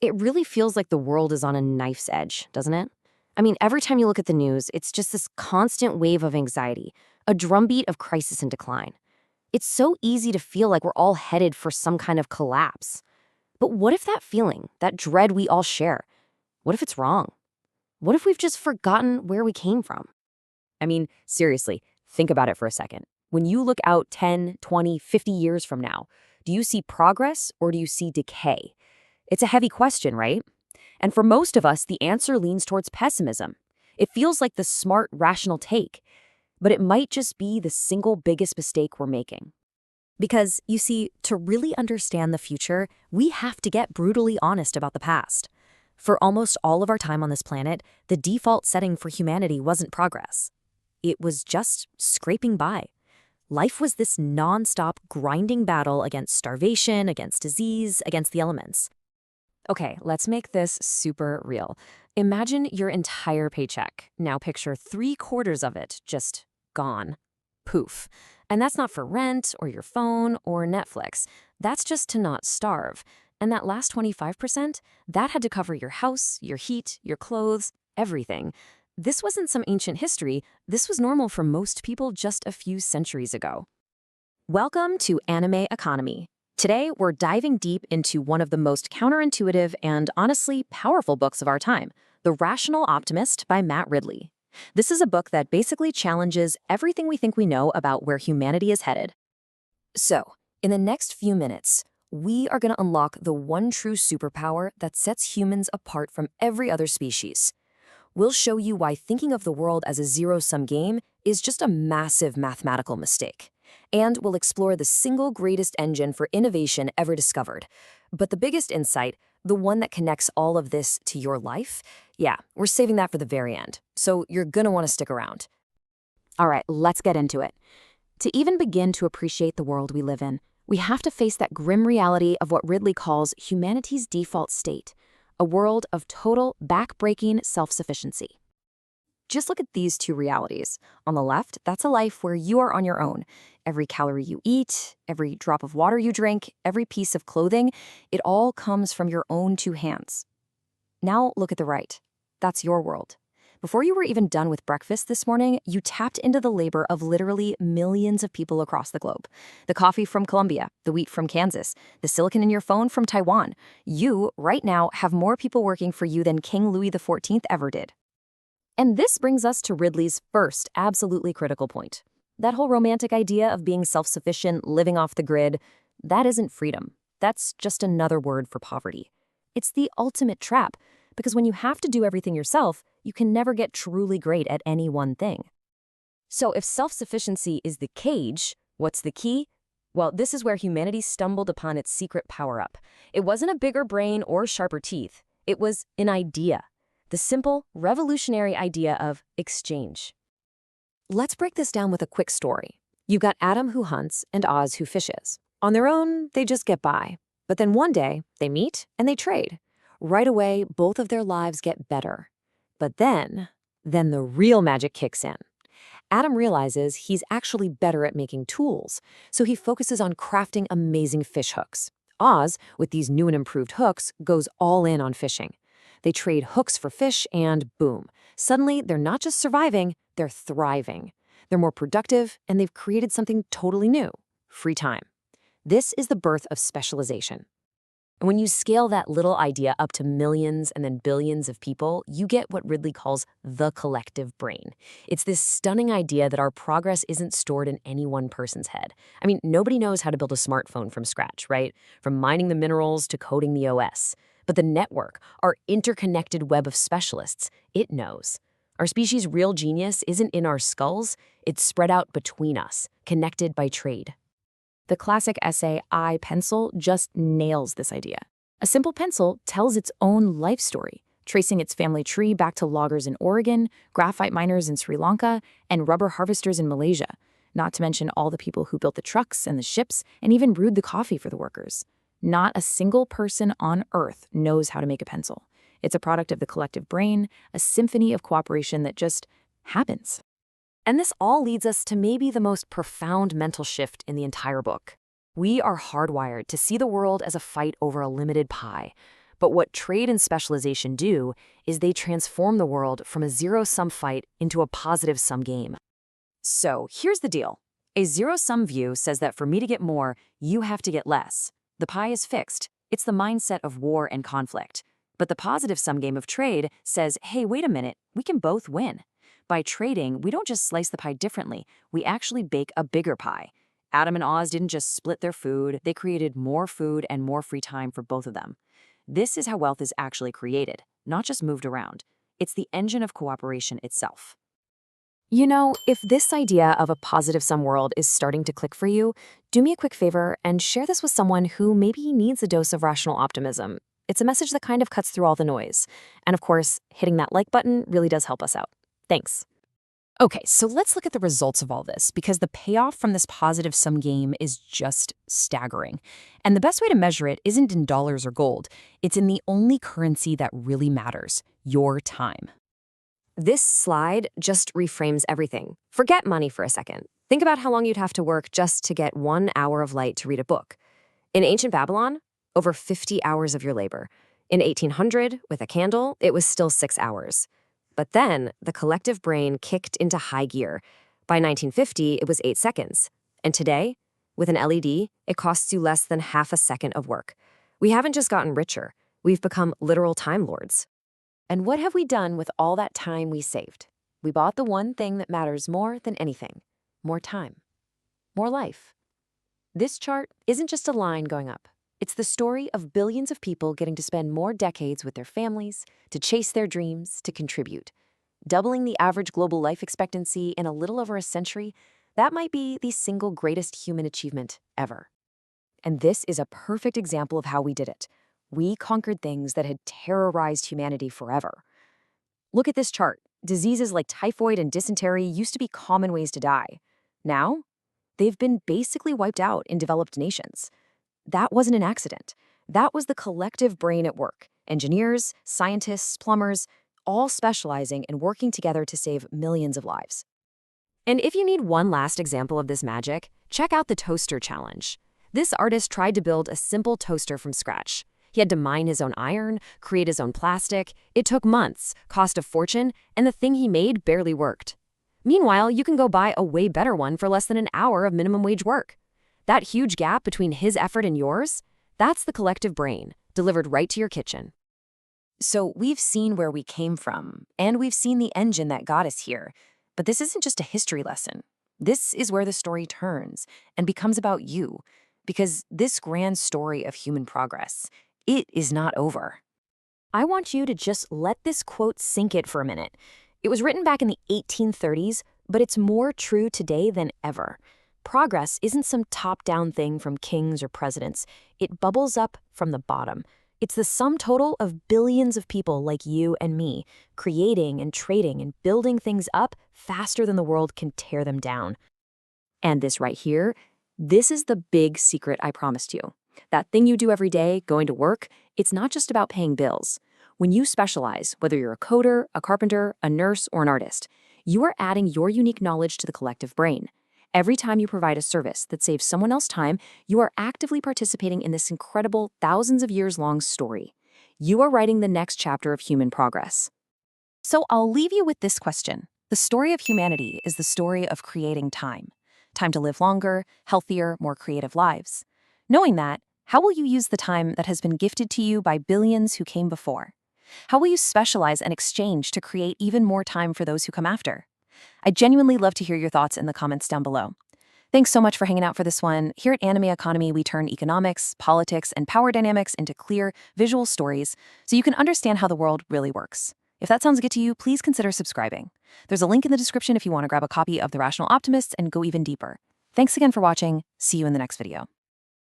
It really feels like the world is on a knife's edge, doesn't it? I mean, every time you look at the news, it's just this constant wave of anxiety, a drumbeat of crisis and decline. It's so easy to feel like we're all headed for some kind of collapse. But what if that feeling, that dread we all share, what if it's wrong? What if we've just forgotten where we came from? I mean, seriously, think about it for a second. When you look out 10, 20, 50 years from now, do you see progress or do you see decay? It's a heavy question, right? And for most of us, the answer leans towards pessimism. It feels like the smart, rational take, but it might just be the single biggest mistake we're making. Because, you see, to really understand the future, we have to get brutally honest about the past. For almost all of our time on this planet, the default setting for humanity wasn't progress. It was just scraping by. Life was this non-stop grinding battle against starvation, against disease, against the elements. Okay, let's make this super real. Imagine your entire paycheck. Now picture 3/4 of it just gone. Poof. And that's not for rent or your phone or Netflix. That's just to not starve. And that last 25%, that had to cover your house, your heat, your clothes, everything. This wasn't some ancient history. This was normal for most people just a few centuries ago. Welcome to Animeconomy. Today, we're diving deep into one of the most counterintuitive and honestly powerful books of our time, The Rational Optimist by Matt Ridley. This is a book that basically challenges everything we think we know about where humanity is headed. So, in the next few minutes, we are going to unlock the one true superpower that sets humans apart from every other species. We'll show you why thinking of the world as a zero-sum game is just a massive mathematical mistake. And we'll explore the single greatest engine for innovation ever discovered. But the biggest insight, the one that connects all of this to your life, yeah, we're saving that for the very end. So you're gonna want to stick around. All right, let's get into it. To even begin to appreciate the world we live in, we have to face that grim reality of what Ridley calls humanity's default state, a world of total, back-breaking self-sufficiency. Just look at these two realities. On the left, that's a life where you are on your own. Every calorie you eat, every drop of water you drink, every piece of clothing, it all comes from your own two hands. Now look at the right. That's your world. Before you were even done with breakfast this morning, you tapped into the labor of literally millions of people across the globe. The coffee from Colombia, the wheat from Kansas, the silicon in your phone from Taiwan. You, right now, have more people working for you than King Louis XIV ever did. And this brings us to Ridley's first absolutely critical point. That whole romantic idea of being self-sufficient, living off the grid, that isn't freedom. That's just another word for poverty. It's the ultimate trap, because when you have to do everything yourself, you can never get truly great at any one thing. So if self-sufficiency is the cage, what's the key? Well, this is where humanity stumbled upon its secret power-up. It wasn't a bigger brain or sharper teeth. It was an idea. The simple, revolutionary idea of exchange. Let's break this down with a quick story. You've got Adam who hunts and Oz who fishes. On their own, they just get by. But then one day, they meet and they trade. Right away, both of their lives get better. But then the real magic kicks in. Adam realizes he's actually better at making tools, so he focuses on crafting amazing fish hooks. Oz, with these new and improved hooks, goes all in on fishing. They trade hooks for fish and boom. Suddenly, they're not just surviving, they're thriving. They're more productive and they've created something totally new, free time. This is the birth of specialization. And when you scale that little idea up to millions and then billions of people, you get what Ridley calls the collective brain. It's this stunning idea that our progress isn't stored in any one person's head. I mean, nobody knows how to build a smartphone from scratch, right? From mining the minerals to coding the OS. But the network, our interconnected web of specialists, it knows. Our species' real genius isn't in our skulls, it's spread out between us, connected by trade. The classic essay, I, Pencil, just nails this idea. A simple pencil tells its own life story, tracing its family tree back to loggers in Oregon, graphite miners in Sri Lanka, and rubber harvesters in Malaysia, not to mention all the people who built the trucks and the ships and even brewed the coffee for the workers. Not a single person on Earth knows how to make a pencil. It's a product of the collective brain, a symphony of cooperation that just happens. And this all leads us to maybe the most profound mental shift in the entire book. We are hardwired to see the world as a fight over a limited pie. But what trade and specialization do is they transform the world from a zero-sum fight into a positive-sum game. So here's the deal. A zero-sum view says that for me to get more, you have to get less. The pie is fixed. It's the mindset of war and conflict. But the positive-sum game of trade says, hey, wait a minute, we can both win. By trading, we don't just slice the pie differently, we actually bake a bigger pie. Adam and Oz didn't just split their food, they created more food and more free time for both of them. This is how wealth is actually created, not just moved around. It's the engine of cooperation itself. You know, if this idea of a positive-sum world is starting to click for you, do me a quick favor and share this with someone who maybe needs a dose of rational optimism. It's a message that kind of cuts through all the noise. And of course, hitting that like button really does help us out. Thanks. Okay, so let's look at the results of all this, because the payoff from this positive-sum game is just staggering. And the best way to measure it isn't in dollars or gold. It's in the only currency that really matters, your time. This slide just reframes everything. Forget money for a second. Think about how long you'd have to work just to get 1 hour of light to read a book. In ancient Babylon, over 50 hours of your labor. In 1800, with a candle, it was still 6 hours. But then, the collective brain kicked into high gear. By 1950, it was 8 seconds. And today, with an LED, it costs you less than half a second of work. We haven't just gotten richer. We've become literal time lords. And what have we done with all that time we saved? We bought the one thing that matters more than anything: more time, more life. This chart isn't just a line going up. It's the story of billions of people getting to spend more decades with their families, to chase their dreams, to contribute. Doubling the average global life expectancy in a little over a century, that might be the single greatest human achievement ever. And this is a perfect example of how we did it. We conquered things that had terrorized humanity forever. Look at this chart. Diseases like typhoid and dysentery used to be common ways to die. Now, they've been basically wiped out in developed nations. That wasn't an accident. That was the collective brain at work. Engineers, scientists, plumbers, all specializing and working together to save millions of lives. And if you need one last example of this magic, check out the toaster challenge. This artist tried to build a simple toaster from scratch. He had to mine his own iron, create his own plastic. It took months, cost a fortune, and the thing he made barely worked. Meanwhile, you can go buy a way better one for less than an hour of minimum wage work. That huge gap between his effort and yours, that's the collective brain, delivered right to your kitchen. So we've seen where we came from, and we've seen the engine that got us here. But this isn't just a history lesson. This is where the story turns and becomes about you, because this grand story of human progress, it is not over. I want you to just let this quote sink in for a minute. It was written back in the 1830s, but it's more true today than ever. Progress isn't some top-down thing from kings or presidents. It bubbles up from the bottom. It's the sum total of billions of people like you and me, creating and trading and building things up faster than the world can tear them down. And this right here, this is the big secret I promised you. That thing you do every day, going to work, it's not just about paying bills. When you specialize, whether you're a coder, a carpenter, a nurse, or an artist, you are adding your unique knowledge to the collective brain. Every time you provide a service that saves someone else time, you are actively participating in this incredible, thousands of years long story. You are writing the next chapter of human progress. So I'll leave you with this question. The story of humanity is the story of creating time. Time to live longer, healthier, more creative lives. Knowing that, how will you use the time that has been gifted to you by billions who came before? How will you specialize and exchange to create even more time for those who come after? I'd genuinely love to hear your thoughts in the comments down below. Thanks so much for hanging out for this one. Here at Animeconomy, we turn economics, politics, and power dynamics into clear, visual stories so you can understand how the world really works. If that sounds good to you, please consider subscribing. There's a link in the description if you want to grab a copy of The Rational Optimist and go even deeper. Thanks again for watching. See you in the next video.